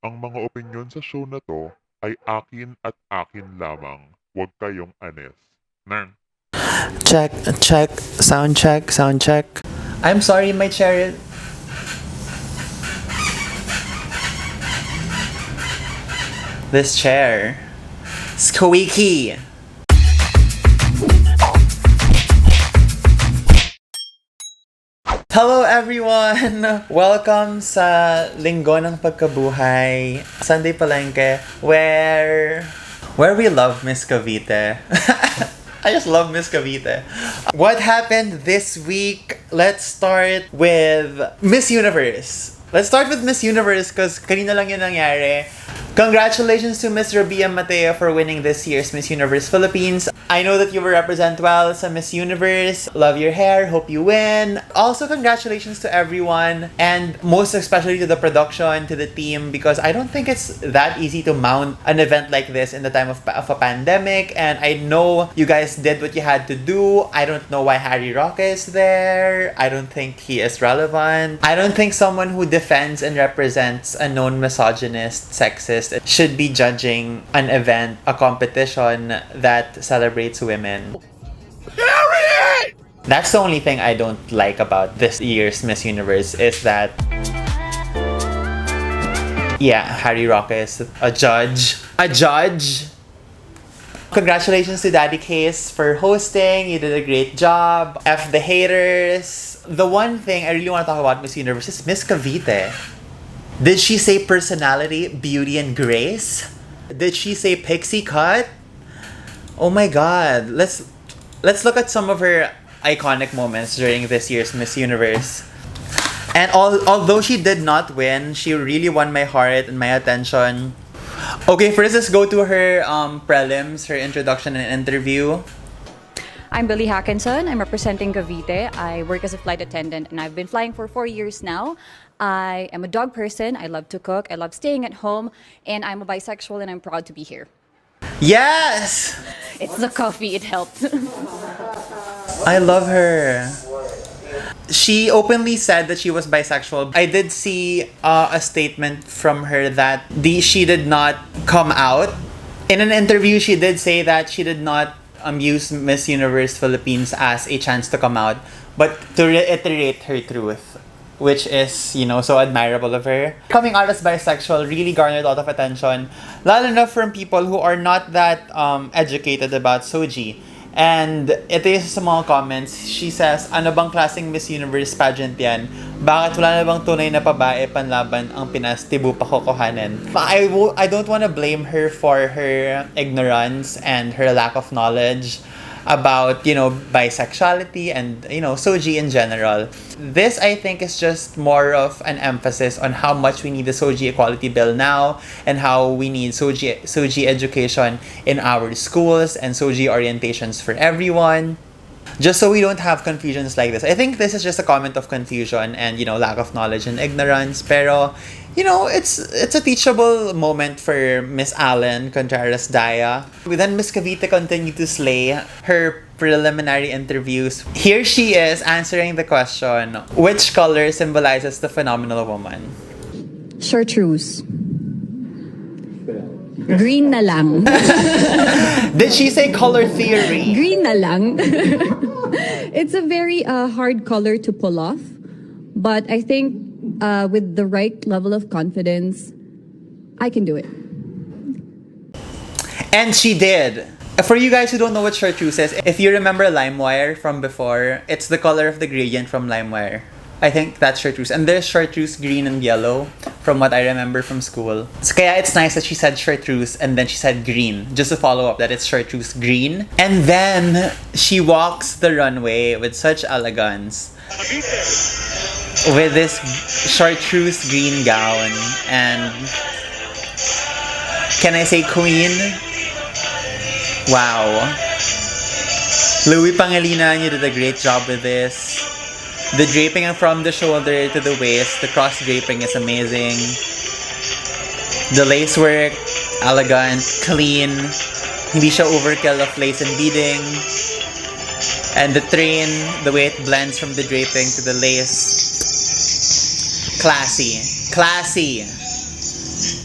Ang mga opinyon sa show na 'to ay akin at akin lamang. Huwag kayong anes. Nang. Check, check, sound check, sound check. I'm sorry, my chair. This chair. Squeaky. Hello everyone! Welcome sa Linggo ng Pagkabuhay, Sunday Palengke, where we love Miss Kavite. I just love Miss Kavite. What happened this week? Let's start with Miss Universe. Let's start with Miss Universe because kanina lang yun nangyari. Congratulations to Miss Rabia Mateo for winning this year's Miss Universe Philippines. I know that you will represent well sa Miss Universe. Love your hair. Hope you win. Also, congratulations to everyone and most especially to the production, to the team, because I don't think it's that easy to mount an event like this in the time of a pandemic. And I know you guys did what you had to do. I don't know why Harry Roque is there. I don't think he is relevant. I don't think someone who defends and represents a known misogynist, sexist, should be judging an event, a competition that celebrates women. Period! That's the only thing I don't like about this year's Miss Universe is that Harry Roque is a judge. A judge! Congratulations to Daddy Case for hosting. You did a great job. F the haters. The one thing I really want to talk about Miss Universe is Miss Cavite. Did she say personality, beauty, and grace? Did she say pixie cut? Oh my god. Let's look at some of her iconic moments during this year's Miss Universe. And although she did not win, she really won my heart and my attention. Okay, first let's go to her prelims, her introduction and interview. I'm Billy Hackinson. I'm representing Cavite. I work as a flight attendant and I've been flying for 4 years now. I am a dog person. I love to cook. I love staying at home. And I'm a bisexual and I'm proud to be here. Yes! It's the coffee. It helped. I love her. She openly said that she was bisexual. I did see a statement from her that she did not come out. In an interview, she did say that she did not use Miss Universe Philippines as a chance to come out, but to reiterate her truth, which is, so admirable of her. Coming out as bisexual really garnered a lot of attention, lalo na from people who are not that educated about Soji. And ito yung sa mga comments, she says, ano bang klaseng Miss Universe pageant yan? Bakit wala na bang tunay na babae panlaban ang Pinas, tibu pa kukuhanin? I don't want to blame her for her ignorance and her lack of knowledge about, bisexuality and, Soji in general. This, I think, is just more of an emphasis on how much we need the Soji Equality Bill now and how we need Soji education in our schools and Soji orientations for everyone. Just so we don't have confusions like this. I think this is just a comment of confusion and, lack of knowledge and ignorance. Pero, it's a teachable moment for Miss Allen Contreras Daya. Then Miss Kavita continued to slay her preliminary interviews. Here she is answering the question, which color symbolizes the phenomenal woman? Chartreuse. Green na lang. Did she say color theory? Green na lang. It's a very hard color to pull off. But I think with the right level of confidence, I can do it. And she did. For you guys who don't know what chartreuse is, if you remember LimeWire from before, it's the color of the gradient from LimeWire. I think that's chartreuse. And there's chartreuse green and yellow from what I remember from school. So kaya it's nice that she said chartreuse and then she said green. Just to follow up that it's chartreuse green. And then she walks the runway with such elegance. With this chartreuse green gown. And can I say queen? Wow. Louis Pangilinan, you did a great job with this. The draping from the shoulder to the waist, the cross draping is amazing. The lace work, elegant, clean. Hindi siya overkill of lace and beading. And the train, the way it blends from the draping to the lace. Classy. Classy.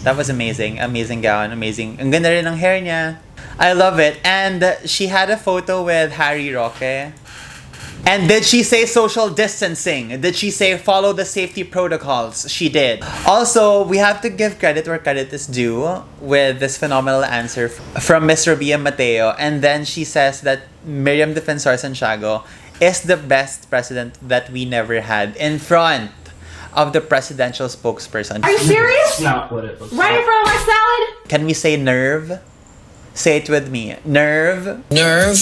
That was amazing. Amazing gown. Amazing. Ang ganda rin ng hair niya. I love it. And she had a photo with Harry Roque. And did she say social distancing? Did she say follow the safety protocols? She did. Also, we have to give credit where credit is due with this phenomenal answer from Miss Robia Mateo. And then she says that Miriam Defensor Santiago is the best president that we never had in front of the presidential spokesperson. Are you serious? Not what it looks Right in like. front of my salad? Can we say nerve? Say it with me. Nerve. Nerve.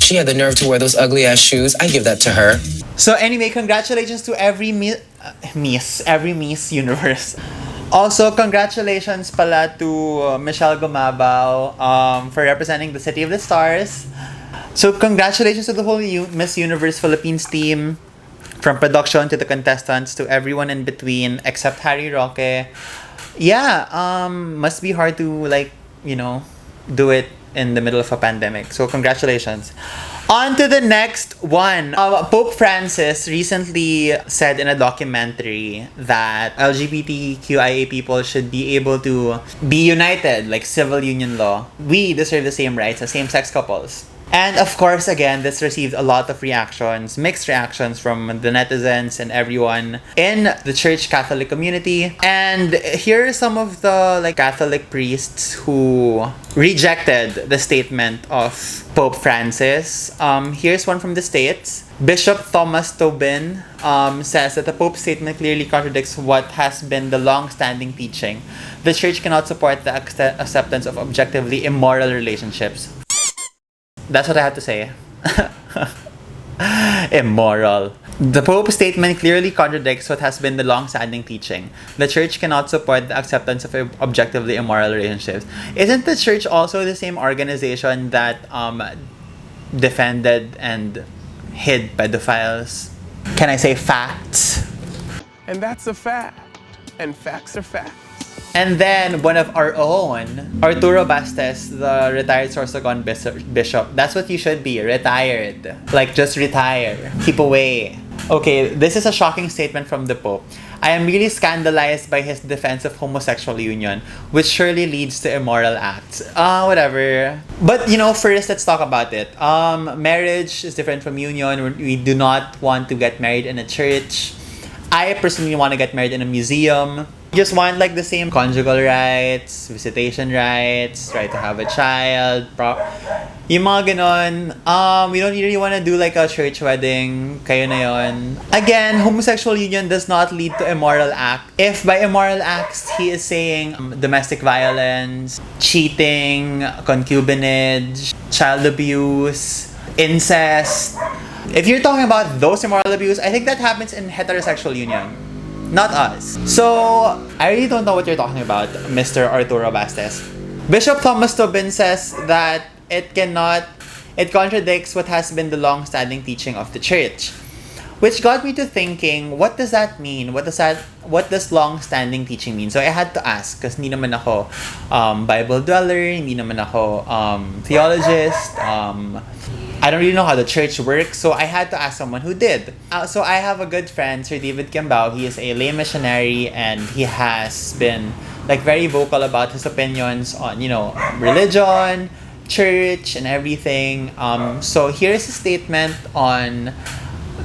She had the nerve to wear those ugly ass shoes. I give that to her. So anyway, congratulations to every every Miss Universe. Also, congratulations pala to Michelle Gumabao for representing the City of the Stars. So congratulations to the whole Miss Universe Philippines team, from production to the contestants to everyone in between except Harry Roque. Yeah, must be hard to do it in the middle of a pandemic. So congratulations. On to the next one. Pope Francis recently said in a documentary that LGBTQIA people should be able to be united, like civil union law. We deserve the same rights as same-sex couples. And of course, again, this received a lot of reactions, mixed reactions from the netizens and everyone in the church Catholic community. And here are some of the Catholic priests who rejected the statement of Pope Francis. Here's one from the States. Bishop Thomas Tobin says that the Pope's statement clearly contradicts what has been the long-standing teaching. The church cannot support the acceptance of objectively immoral relationships. That's what I have to say. Immoral. The Pope's statement clearly contradicts what has been the long-standing teaching. The church cannot support the acceptance of objectively immoral relationships. Isn't the church also the same organization that defended and hid pedophiles? Can I say facts? And that's a fact. And facts are facts. And then one of our own, Arturo Bastes, the retired Sorsogon bishop. That's what you should be, retired. Just retire. Keep away. Okay, this is a shocking statement from the Pope. I am really scandalized by his defense of homosexual union, which surely leads to immoral acts. Whatever. But, first, let's talk about it. Marriage is different from union. We do not want to get married in a church. I personally want to get married in a museum. Just want the same conjugal rights, visitation rights, right to have a child, yung mga ganon. We don't really want to do a church wedding, kayo na yon. Again, homosexual union does not lead to immoral act. If by immoral acts, he is saying domestic violence, cheating, concubinage, child abuse, incest. If you're talking about those immoral abuse, I think that happens in heterosexual union. Not us. So, I really don't know what you're talking about, Mr. Arturo Bastes. Bishop Thomas Tobin says that it contradicts what has been the long-standing teaching of the church. Which got me to thinking, what does that mean? What does long-standing teaching mean? So I had to ask, because hindi naman ako Bible dweller, hindi naman ako theologist, I don't really know how the church works, so I had to ask someone who did. So I have a good friend, Sir David Kiambao. He is a lay missionary, and he has been very vocal about his opinions on religion, church, and everything. So here's a statement on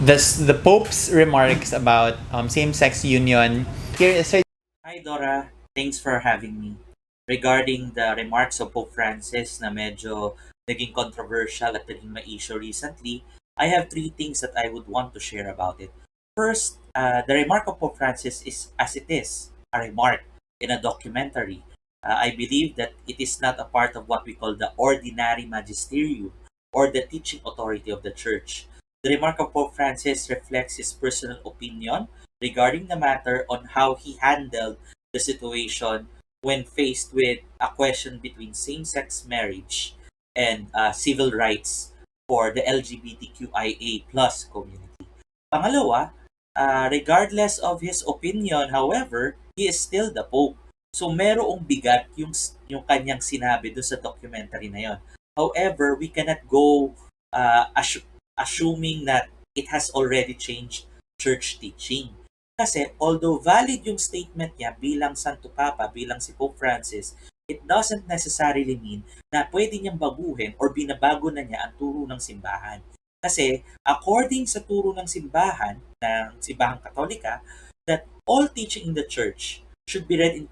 the Pope's remarks about same-sex union. Here is Sir. Hi Dora, thanks for having me. Regarding the remarks of Pope Francis na medyo naging controversial at naging ma-issue recently, I have 3 things that I would want to share about it. First, the remark of Pope Francis is as it is, a remark in a documentary. I believe that it is not a part of what we call the ordinary magisterium or the teaching authority of the church. The remark of Pope Francis reflects his personal opinion regarding the matter on how he handled the situation when faced with a question between same-sex marriage and civil rights for the LGBTQIA plus community. Pangalawa, regardless of his opinion, however, he is still the Pope. So merong bigat yung kanyang sinabi doon sa documentary na yon. However, we cannot go assuming that it has already changed church teaching. Kasi although valid yung statement niya bilang Santo Papa, bilang si Pope Francis, it doesn't necessarily mean na pwede niyang baguhin or binabago na niya ang turo ng simbahan. Kasi according sa turo ng simbahang Katolika, that all teaching in the church should be read in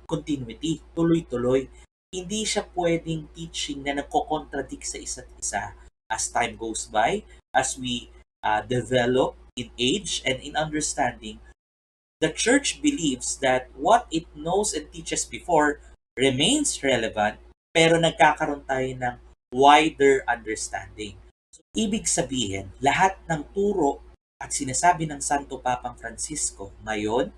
continuity, tuloy-tuloy. Hindi siya pwedeng teaching na nagko-contradict sa isa't isa. As time goes by, as we develop in age and in understanding, the church believes that what it knows and teaches before remains relevant, pero nagkakaroon tayo ng wider understanding. So, ibig sabihin, lahat ng turo at sinasabi ng Santo Papang Francisco ngayon,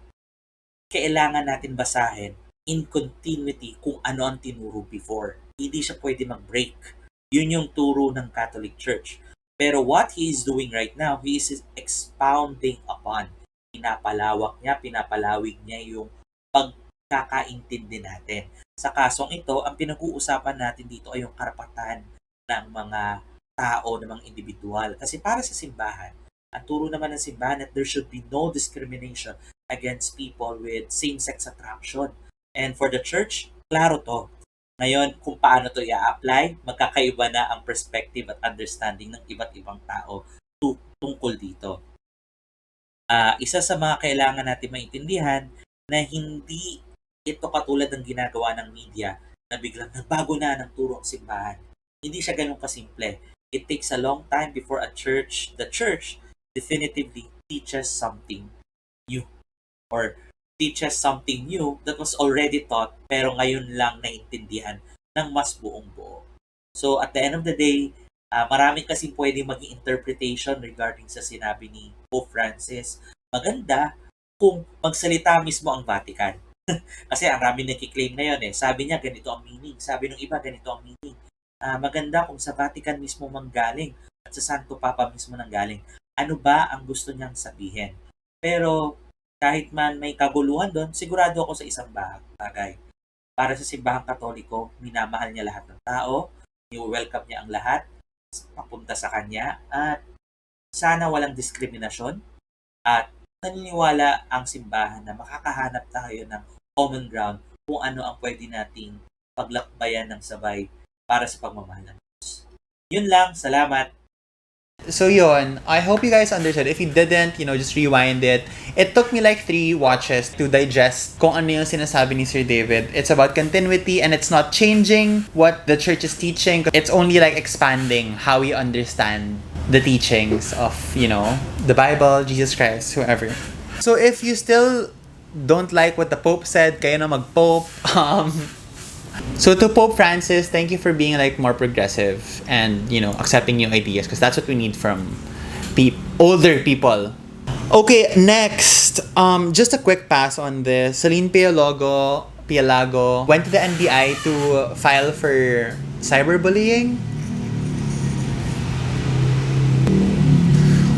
kailangan natin basahin in continuity kung ano ang tinuro before. Hindi siya pwede mag-break. Yun yung turo ng Catholic Church. Pero what he is doing right now, he is expounding upon. Pinapalawig niya yung pagkakaintindi natin. Sa kasong ito, ang pinag-uusapan natin dito ay yung karapatan ng mga tao, ng mga individual. Kasi para sa simbahan, ang turo naman ng simbahan that there should be no discrimination against people with same-sex attraction. And for the church, klaro to. Ngayon, kung paano to i-apply, magkakaiba na ang perspective at understanding ng iba't ibang tao tungkol dito. Isa sa mga kailangan natin maintindihan na hindi ito katulad ng ginagawa ng media na biglang nagbago na ng turo ang simbahan. Hindi siya ganun kasimple. It takes a long time before the church definitively teaches something new or teaches something new that was already taught pero ngayon lang naintindihan ng mas buong-buo. So at the end of the day, marami kasing pwedeng maging interpretation regarding sa sinabi ni Pope Francis. Maganda kung magsalita mismo ang Vatican. Kasi ang rami nagkiklaim ngayon sabi niya ganito ang meaning, sabi ng iba ganito ang meaning. Maganda kung sa Vatican mismo manggaling at sa Santo Papa mismo nanggaling. Ano ba ang gusto niyang sabihin? Pero kahit man may kaguluhan doon, sigurado ako sa isang bagay. Para sa simbahang Katoliko, minamahal niya lahat ng tao, ni-welcome niya ang lahat, papunta sa kanya, at sana walang diskriminasyon, at naniniwala ang simbahan na makakahanap tayo ng common ground kung ano ang pwede nating paglakbayan ng sabay para sa pagmamahal ng Diyos. Yun lang, salamat. So yun, I hope you guys understood. If you didn't, just rewind it. It took me like 3 watches to digest kung ano yung sinasabi ni Sir David. It's about continuity and it's not changing what the church is teaching. It's only like expanding how we understand the teachings of, the Bible, Jesus Christ, whoever. So if you still don't like what the Pope said, kayo na mag-Pope. So to Pope Francis, thank you for being like more progressive and accepting new ideas because that's what we need from older people. Okay, next, just a quick pass on this. Celine Pialago went to the NBI to file for cyberbullying.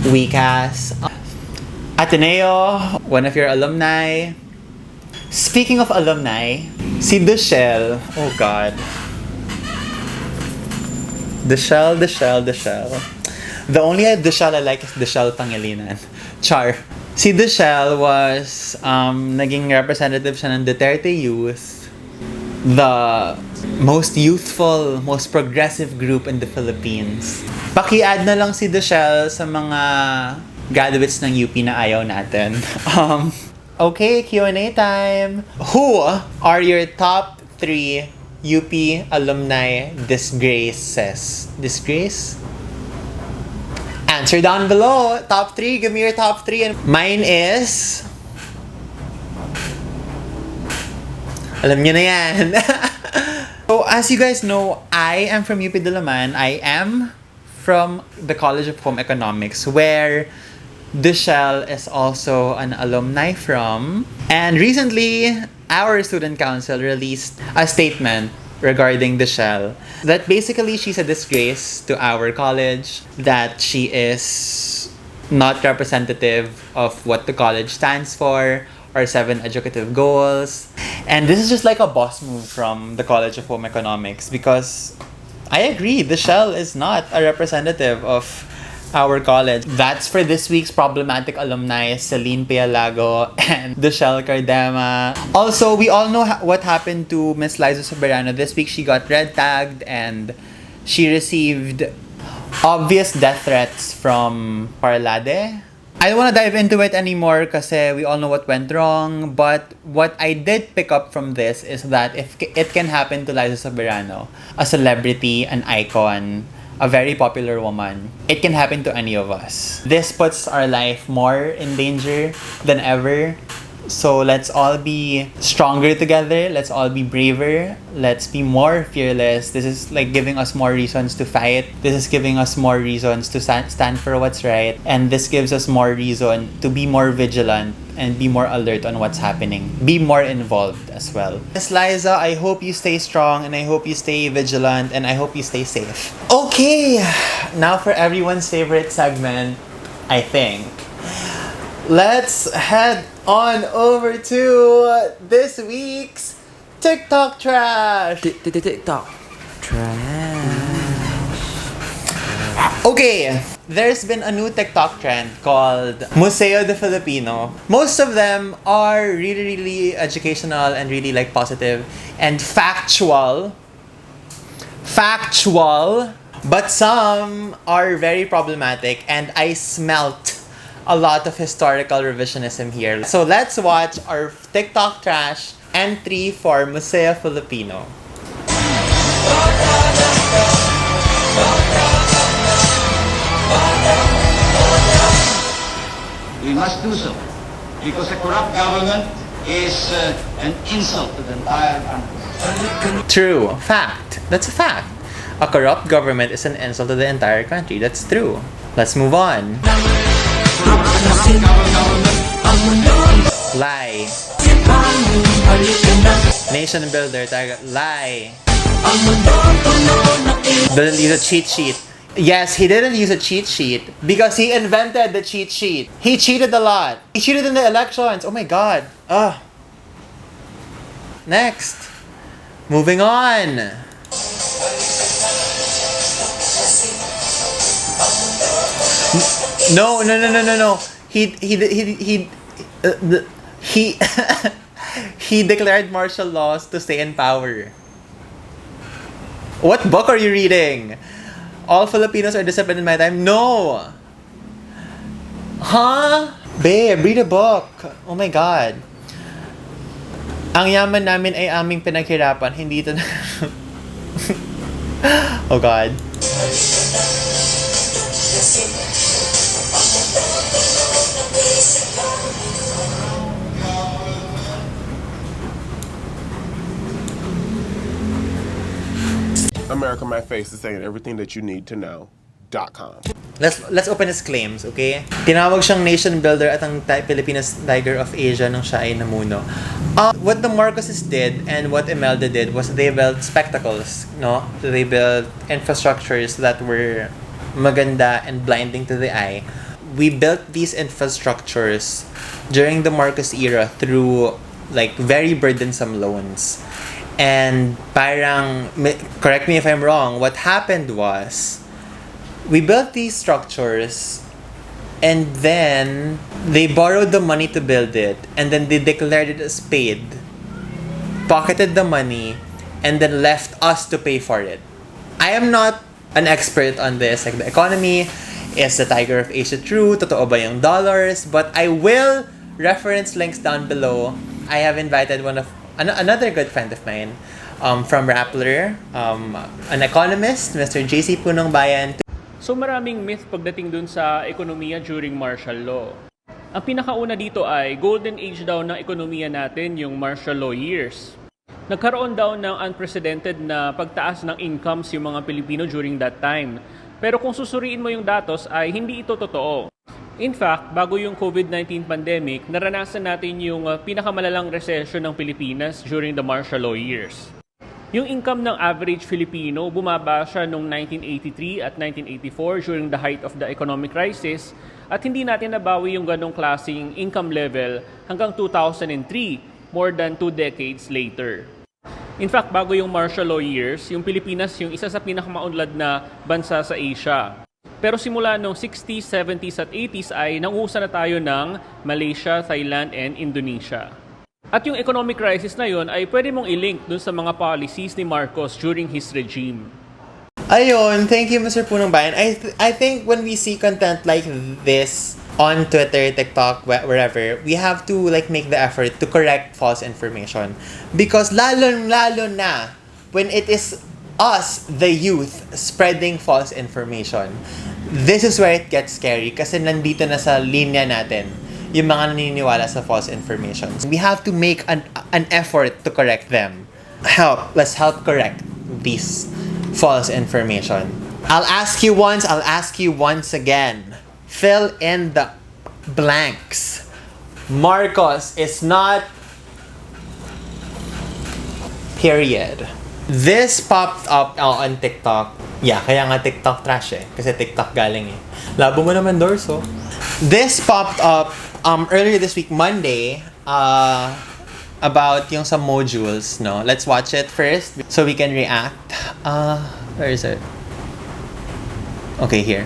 WeCast. Ateneo, one of your alumni. Speaking of alumni, si Dushel, oh God. Dushel. The only Dushel I like is Dushel Pangilinan. Char. Si Dushel was, naging representative siya ng Duterte Youth, the most youthful, most progressive group in the Philippines. Paki-add na lang si Dushel sa mga graduates ng UP na ayaw natin. Okay, Q&A time. Who are your top 3 UP alumni disgraces? Disgrace? Answer down below. Top 3. Give me your top 3. And mine is... Alam nyo na yan. So, as you guys know, I am from UP Diliman. I am from the College of Home Economics, where Dushel is also an alumni from. And recently, our student council released a statement regarding Dushel that basically she's a disgrace to our college, that she is not representative of what the college stands for, or 7 educative goals. And this is just like a boss move from the College of Home Economics because I agree, Dushel is not a representative of our college. That's for this week's problematic alumni, Celine Pialago and Dushel Cardema. Also, we all know what happened to Miss Liza Soberano. This week, she got red tagged and she received obvious death threats from Parlade. I don't want to dive into it anymore kasi we all know what went wrong. But what I did pick up from this is that if it can happen to Liza Soberano, a celebrity, an icon, a very popular woman, it can happen to any of us. This puts our life more in danger than ever. So let's all be stronger together. Let's all be braver. Let's be more fearless. This is like giving us more reasons to fight. This is giving us more reasons to stand for what's right. And this gives us more reason to be more vigilant and be more alert on what's happening. Be more involved as well. Miss Liza, I hope you stay strong and I hope you stay vigilant and I hope you stay safe. Okay, now for everyone's favorite segment, I think. Let's head on over to this week's TikTok Trash. TikTok Trash. Okay, there's been a new TikTok trend called Museo de Filipino. Most of them are really, really educational and really like positive and factual. But some are very problematic and I smelt a lot of historical revisionism here. So let's watch our TikTok Trash entry for Museo Filipino. We must do so because a corrupt government is an insult to the entire country. True. Fact. That's a fact. A corrupt government is an insult to the entire country. That's true. Let's move on. Lie. Nation builder. Lie. Doesn't use a cheat sheet. Yes, he didn't use a cheat sheet because he invented the cheat sheet. He cheated a lot. He cheated in the elections. Oh my god. Next. Moving on. No. He he declared martial laws to stay in power. What book are you reading? All Filipinos are disciplined in my time? No! Huh? Babe, read a book. Oh my God. Ang yaman namin ay aming pinaghirapan. Hindi ito na... Oh God. America My Face is saying everything that you need to know.com. Let's open his claims, okay? Tinawag siyang nation builder at ang Pilipinas Tiger of Asia nung siya ay namuno. What the Marcoses did and what Imelda did was they built spectacles, no? They built infrastructures that were maganda and blinding to the eye. We built these infrastructures during the Marcos era through like very burdensome loans. And parang, correct me if I'm wrong, what happened was, we built these structures and then they borrowed the money to build it and then they declared it as paid, pocketed the money, and then left us to pay for it. I am not an expert on this, like the economy, is the Tiger of Asia true, totoo ba yung dollars, but I will reference links down below. I have invited another good friend of mine from Rappler, an economist, Mr. JC Punong Bayan. So maraming myth pagdating dun sa ekonomiya during martial law. Ang pinakauna dito ay golden age daw ng ekonomiya natin, yung martial law years. Nagkaroon daw ng unprecedented na pagtaas ng incomes yung mga Pilipino during that time. Pero kung susuriin mo yung datos ay hindi ito totoo. In fact, bago yung COVID-19 pandemic, naranasan natin yung pinakamalalang recession ng Pilipinas during the martial law years. Yung income ng average Filipino, bumaba siya noong 1983 at 1984 during the height of the economic crisis at hindi natin nabawi yung ganong klaseng income level hanggang 2003, more than 2 decades later. In fact, bago yung martial law years, yung Pilipinas yung isa sa pinakamaunlad na bansa sa Asia. Pero simula noong 60s, 70s at 80s ay nanguusa na tayo ng Malaysia, Thailand, and Indonesia. At yung economic crisis na yon ay pwede mong i-link dun sa mga policies ni Marcos during his regime. Ayun, thank you, Mr. Punong Bayan. I think when we see content like this on Twitter, TikTok, wherever, we have to like make the effort to correct false information. Because lalo na when it is us, the youth, spreading false information, this is where it gets scary kasi nandito na sa linya natin yung mga naniniwala sa false information. We have to make an effort to correct them. Let's help correct these false information. I'll ask you once again. Fill in the blanks. Marcos is not... Period. This popped up on TikTok. Yeah, kaya nga TikTok trash eh. Kasi TikTok galing eh. Labo mo naman, Dorso. This popped up earlier this week, Monday, about yung sa modules, no? Let's watch it first so we can react. Where is it? Okay, here.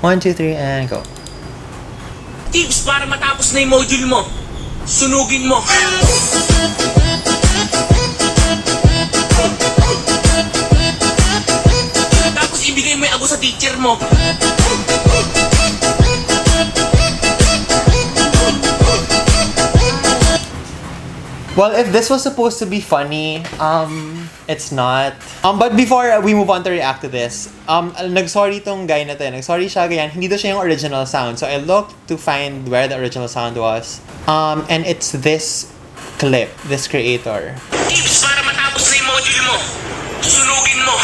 1, 2, 3, and go. Tips para matapos na yung module mo. Sunugin mo. Tapos ibigay mo yung abo sa teacher mo. Well, if this was supposed to be funny, it's not. But before we move on to react to this, nag-sorry tong guy na to. Nag-sorry siya, ganyan. Hindi to siya yung original sound. So I looked to find where the original sound was. And it's this clip, this creator. Tips para matapos na yung module mo. Sunugin mo.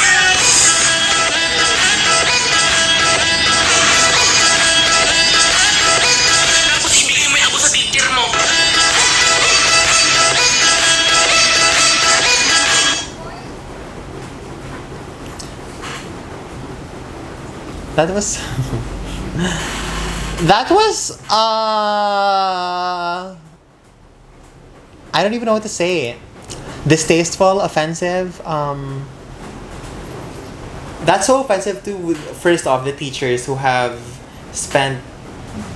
Tapos ibigay mo yung abo sa teacher mo. That was I don't even know what to say. Distasteful, offensive. That's so offensive to, first off, the teachers who have spent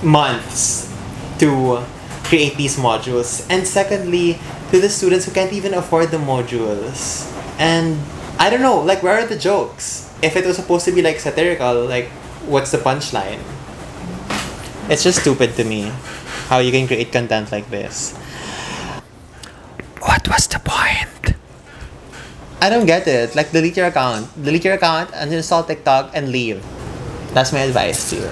months to create these modules, and secondly, to the students who can't even afford the modules. And I don't know, like, where are the jokes? If it was supposed to be like satirical, like, what's the punchline? It's just stupid to me how you can create content like this. What was the point? I don't get it. Like, delete your account, uninstall TikTok, and leave. That's my advice to you.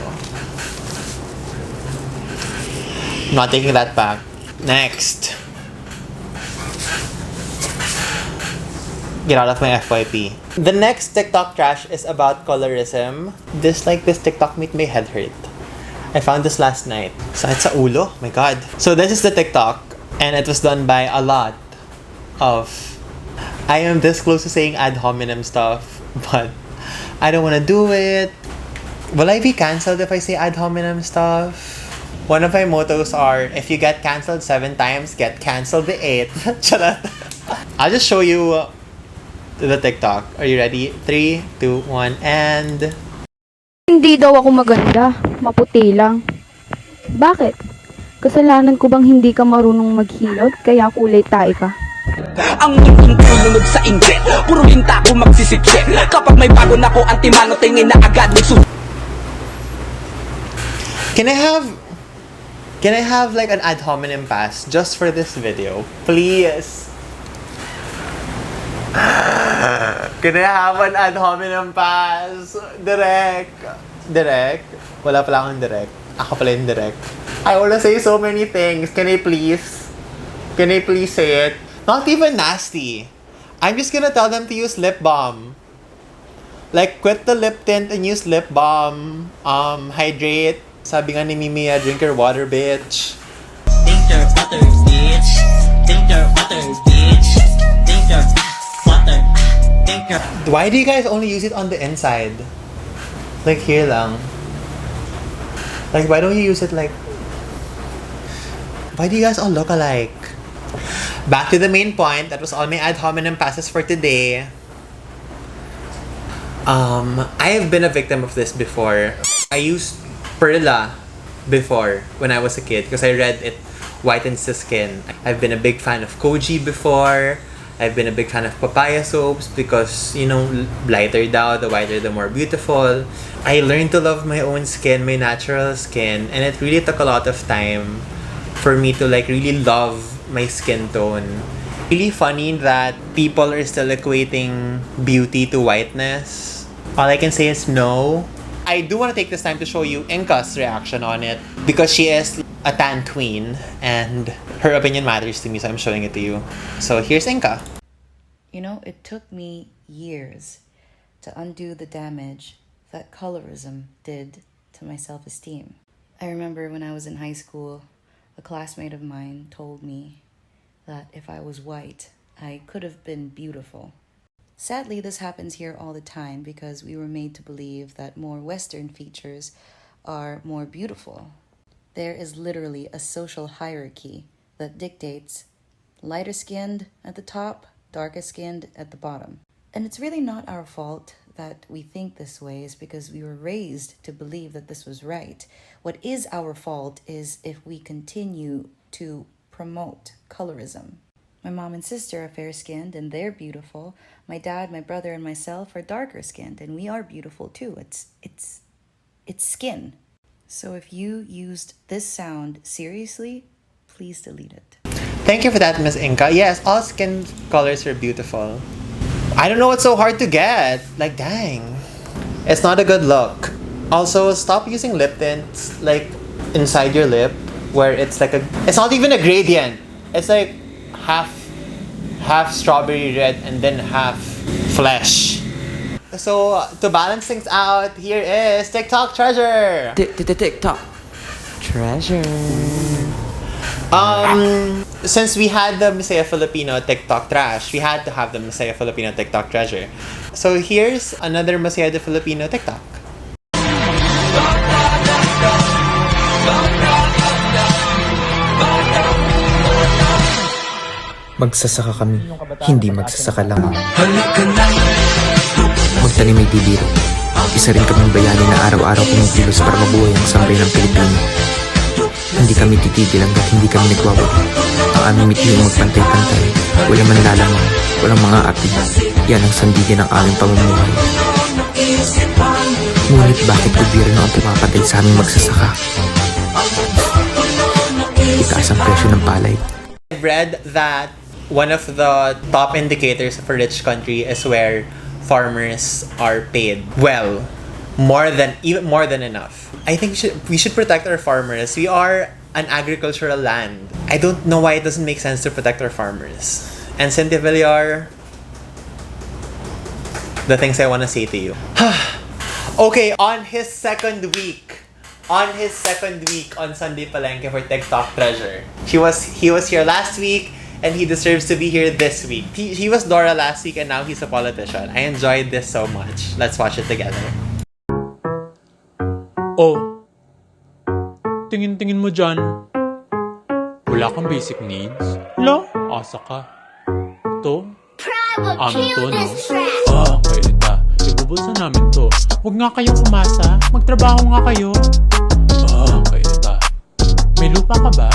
Not taking that back. Next. Get out of my FYP. The next TikTok trash is about colorism. This TikTok made my head hurt. I found this last night. Sakit sa ulo. My God. So this is the TikTok, and it was done by a lot of... I am this close to saying ad hominem stuff, but I don't want to do it. Will I be cancelled if I say ad hominem stuff? One of my mottos are, if you get cancelled 7 times, get cancelled the 8th. Charot. I'll just show you the TikTok. Are you ready? 3, 2, 1, and... Hindi daw ako maganda. Maputi lang. Bakit? Kasalanan ko bang hindi ka marunong maghilot, kaya kulay tae ka? Ang mundong tulunod sa inggit. Puro hinta ko magsisipsip. Kapag may bago na ko, antimano tingin na agad Can I have like an ad hominem pass just for this video? Please. Can I have an ad hominem pass? Direct. Wala pala akong direct. Ako pala yung direct. I wanna say so many things. Can I please say it? Not even nasty. I'm just gonna tell them to use lip balm. Like, quit the lip tint and use lip balm. Hydrate. Sabi nga ni Mimi, drink your water, bitch. Drink your water, bitch. Drink your water, bitch. Drink your water. Drink your... Why do you guys only use it on the inside? Like, here lang. Like, why don't you use it like... Why do you guys all look alike? Back to the main point. That was all my ad hominem passes for today. I have been a victim of this before. I used Perla before when I was a kid because I read it whitens the skin. I've been a big fan of Koji before. I've been a big fan of papaya soaps because, you know, lighter daw, the whiter the more beautiful. I learned to love my own skin, my natural skin, and it really took a lot of time for me to like really love my skin tone. Really funny that people are still equating beauty to whiteness. All I can say is no. I do want to take this time to show you Inka's reaction on it because she is a tan queen and her opinion matters to me, so I'm showing it to you. So here's Inka. You know, it took me years to undo the damage that colorism did to my self-esteem. I remember when I was in high school, a classmate of mine told me that if I was white, I could have been beautiful. Sadly, this happens here all the time because we were made to believe that more Western features are more beautiful. There is literally a social hierarchy that dictates lighter skinned at the top, darker skinned at the bottom. And it's really not our fault that we think this way, is because we were raised to believe that this was right. What is our fault is if we continue to promote colorism. My mom and sister are fair-skinned and they're beautiful. My dad, my brother, and myself are darker-skinned and we are beautiful too. It's skin. So if you used this sound seriously, please delete it. Thank you for that, Miss Inka. Yes, all skin colors are beautiful. I don't know what's so hard to get. Like, dang. It's not a good look. Also, stop using lip tints like inside your lip where it's like it's not even a gradient. It's like half strawberry red and then half flesh. So to balance things out, here is TikTok treasure. TikTok treasure. Since we had the Messiah Filipino TikTok trash, we had to have the Messiah Filipino TikTok treasure. So here's another Messiah de Filipino TikTok. Magsasaka kami, hindi magsasaka lang. Magtanim ay di biro. Isa rin kaming bayani na araw-araw kumikilos para mabuhay ang sambay ng Pilipino. Hindi kami titigil hanggat hindi kami nagwawalan. Ang aming mitino magpantay-pantay. Walang manlalamang, walang mga api. Yan ang sandigan ng aming pamumuhay. Ngunit bakit gobyerno ang pumapatay sa aming magsasaka? Itaas ang presyo ng palay. I've read that one of the top indicators of a rich country is where farmers are paid well, even more than enough. I think we should protect our farmers. We are an agricultural land. I don't know why it doesn't make sense to protect our farmers. And Cynthia Villar, the things I want to say to you. Okay, on his second week on Sunday Palengke for TikTok Treasure. He was here last week and he deserves to be here this week. He was Dora last week and now he's a politician. I enjoyed this so much. Let's watch it together. Oh, tingin-tingin mo dyan. Wala kang basic needs? Wala, asa ka. Ito? Amin to, no? Kaya Rita, ibubulsa namin to. Huwag nga kayong umasa. Magtrabaho nga kayo. Kaya Rita, may lupa ka ba?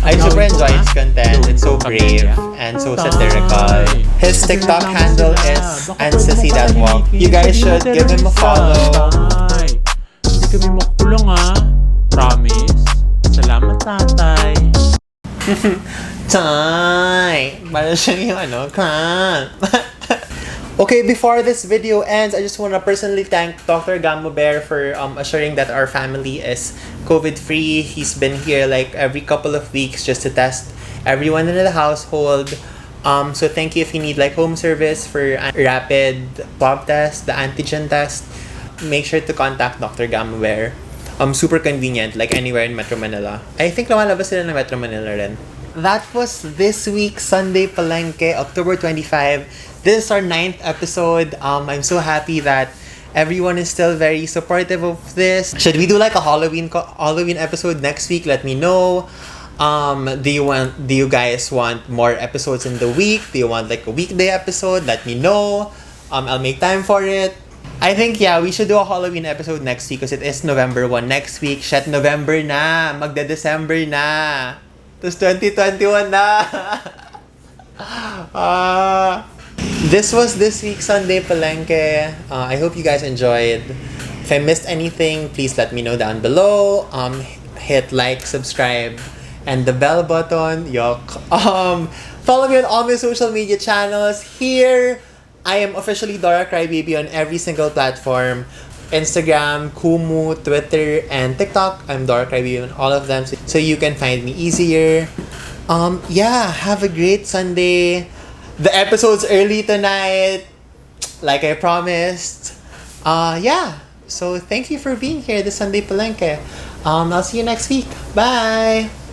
I super enjoy his content. It's so brave and so satirical. His TikTok handle is @sissy.walk. You guys should give him a follow. Hindi kami makukulong Promise. Salamat, tatay. Tay! Para siyang yung Okay, before this video ends, I just want to personally thank Dr. Gamo Bear for assuring that our family is COVID-free. He's been here like every couple of weeks just to test everyone in the household. So thank you if you need like home service for rapid swab test, the antigen test. Make sure to contact Dr. Gamo Bear. Super convenient, like anywhere in Metro Manila. I think lumalabas sila ng Metro Manila rin. That was this week's Sunday Palengke, October 25. This is our 9th episode. I'm so happy that everyone is still very supportive of this. Should we do like a Halloween episode next week? Let me know. Do you guys want more episodes in the week? Do you want like a weekday episode? Let me know. I'll make time for it. I think, yeah, we should do a Halloween episode next week because it is November 1. Next week, shit, November na. Magde-December na. Tapos 2021 na. This was this week's Sunday Palengke. I hope you guys enjoyed. If I missed anything, please let me know down below. Hit like, subscribe, and the bell button. Yuck. Follow me on all my social media channels. Here, I am officially Dora Crybaby on every single platform. Instagram, KUMU, Twitter, and TikTok. I'm Dora Crybaby on all of them, so you can find me easier. Yeah, have a great Sunday. The episode's early tonight, like I promised. Yeah, so thank you for being here this Sunday Palengke. I'll see you next week. Bye!